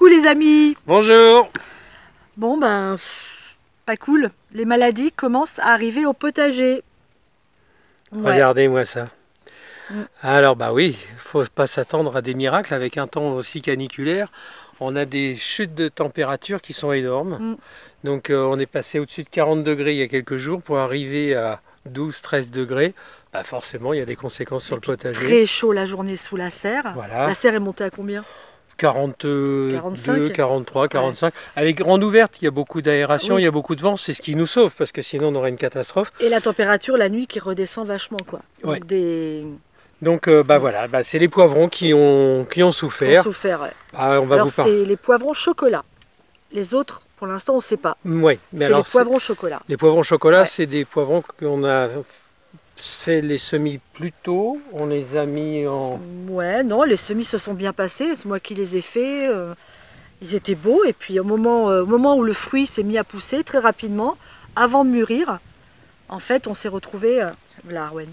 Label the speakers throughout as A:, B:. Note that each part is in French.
A: Coucou les amis.
B: Bonjour.
A: Bon ben, pas cool. Les maladies commencent à arriver au potager. Ouais.
B: Regardez-moi ça.
A: Mm.
B: Alors bah oui, faut pas s'attendre à des miracles avec un temps aussi caniculaire. On a des chutes de température qui sont énormes.
A: Mm.
B: Donc on est passé au-dessus de 40 degrés il y a quelques jours pour arriver à 12-13 degrés. Bah forcément, il y a des conséquences sur le potager.
A: Très chaud la journée sous la serre.
B: Voilà.
A: La serre est montée à combien?
B: 42,
A: 45.
B: 43, 45. Ouais. Elle est grande ouverte, il y a beaucoup d'aération,
A: Oui.
B: il y a beaucoup de vent, c'est ce qui nous sauve parce que sinon on aurait une catastrophe.
A: Et la température la nuit qui redescend vachement quoi.
B: Ouais.
A: Donc
B: bah voilà, bah, c'est les poivrons qui ont souffert.
A: Ouais.
B: Ah, on va
A: alors
B: vous parler.
A: c'est les poivrons chocolat. Les autres, pour l'instant, on ne sait pas.
B: Oui, mais
A: c'est les poivrons chocolat.
B: Les poivrons chocolat,
A: ouais.
B: C'est des poivrons qu'on a fait les semis plus tôt. On les a mis en...
A: Ouais, non, les semis se sont bien passés. C'est moi qui les ai faits. Ils étaient beaux. Et puis au moment où le fruit s'est mis à pousser très rapidement, avant de mûrir, en fait, on s'est retrouvé... là, Arwen,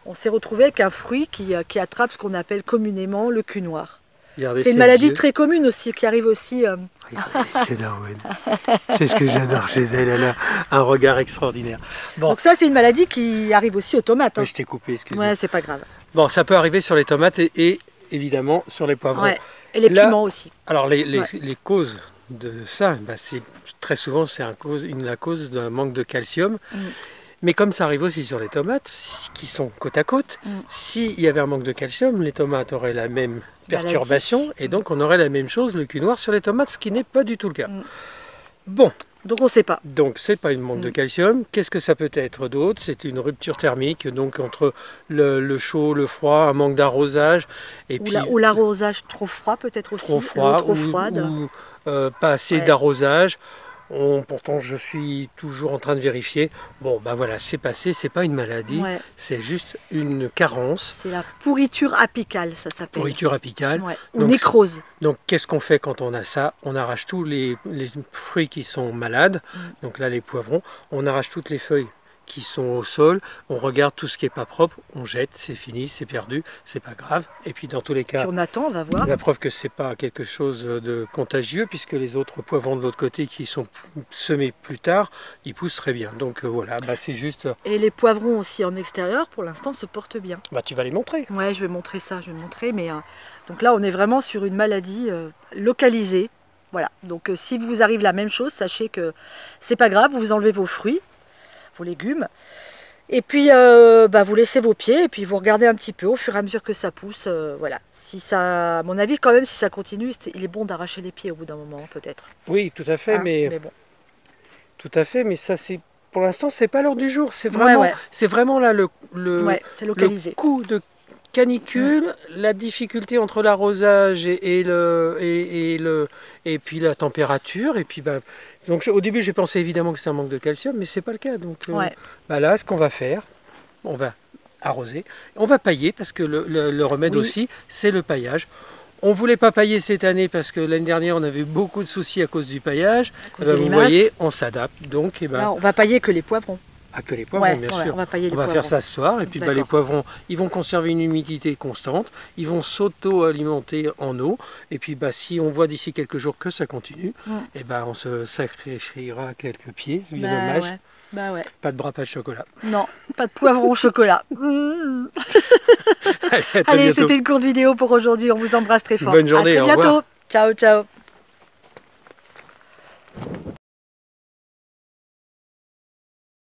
A: on s'est retrouvé avec un fruit qui attrape ce qu'on appelle communément le cul noir. C'est une maladie très commune aussi, qui arrive aussi...
B: C'est Darwin. C'est ce que j'adore chez elle, elle a un regard extraordinaire.
A: Bon. Donc ça, c'est une maladie qui arrive aussi aux tomates. Hein.
B: Oui, je t'ai coupé, excuse-moi.
A: Ouais, c'est pas grave.
B: Bon, ça peut arriver sur les tomates et évidemment sur les poivrons.
A: Ouais. Et les piments aussi.
B: Alors les causes de ça, bah, très souvent c'est la cause d'un manque de calcium. Mais comme ça arrive aussi sur les tomates, qui sont côte à côte, s'il y avait un manque de calcium, les tomates auraient la même perturbation, et donc on aurait la même chose, le cul noir sur les tomates, ce qui n'est pas du tout le cas. Bon.
A: Donc on ne sait pas.
B: Donc c'est pas une manque de calcium. Qu'est-ce que ça peut être d'autre? C'est une rupture thermique, donc entre le chaud, le froid, un manque d'arrosage.
A: Ou l'arrosage trop froid peut-être aussi.
B: Trop froid,
A: trop froide.
B: Ou pas assez d'arrosage. Pourtant, je suis toujours en train de vérifier. Bon, ben voilà, c'est passé, c'est pas une maladie, c'est juste une carence.
A: C'est la pourriture apicale, ça s'appelle.
B: Pourriture apicale.
A: Ouais. Ou nécrose.
B: Donc, qu'est-ce qu'on fait quand on a ça? On arrache tous les fruits qui sont malades. Donc là, les poivrons. On arrache toutes les feuilles qui sont au sol, on regarde tout ce qui n'est pas propre, on jette, c'est fini, c'est perdu, c'est pas grave. Et puis dans tous les cas,
A: puis on attend, on va voir.
B: La preuve que c'est pas quelque chose de contagieux, puisque les autres poivrons de l'autre côté qui sont semés plus tard, ils poussent très bien. Donc voilà, bah, c'est juste...
A: Et les poivrons aussi en extérieur, pour l'instant, se portent bien.
B: Bah tu vas les montrer.
A: Ouais, je vais montrer ça, je vais montrer. Mais donc là, on est vraiment sur une maladie localisée. Voilà, donc si vous arrive la même chose, sachez que c'est pas grave, vous enlevez vos fruits, vos légumes, et puis vous laissez vos pieds, et puis vous regardez un petit peu au fur et à mesure que ça pousse. Voilà. Si ça, à mon avis, quand même, si ça continue, il est bon d'arracher les pieds au bout d'un moment, peut-être.
B: Oui, tout à fait, mais bon. Tout à fait, mais ça, c'est pour l'instant, c'est pas l'heure du jour. C'est vraiment, c'est vraiment là le coup de canicule, la difficulté entre l'arrosage et puis la température, et puis donc au début j'ai pensé évidemment que c'est un manque de calcium, mais c'est pas le cas. Donc là, ce qu'on va faire, on va arroser, on va pailler parce que le remède aussi, c'est le paillage. On ne voulait pas pailler cette année parce que l'année dernière on avait beaucoup de soucis à cause du paillage. Vous voyez, on s'adapte. Donc
A: là, on va pailler que les poivrons.
B: Ah, que les poivrons, bien sûr. On va faire ça ce soir. Et puis les poivrons, ils vont conserver une humidité constante. Ils vont s'auto-alimenter en eau. Et puis si on voit d'ici quelques jours que ça continue, et on se sacrifiera quelques pieds. C'est bien dommage. Pas de bras, pas de chocolat.
A: Non, pas de poivrons au chocolat. Allez, c'était une courte vidéo pour aujourd'hui. On vous embrasse très fort.
B: Bonne journée,
A: à très bientôt. Ciao, ciao.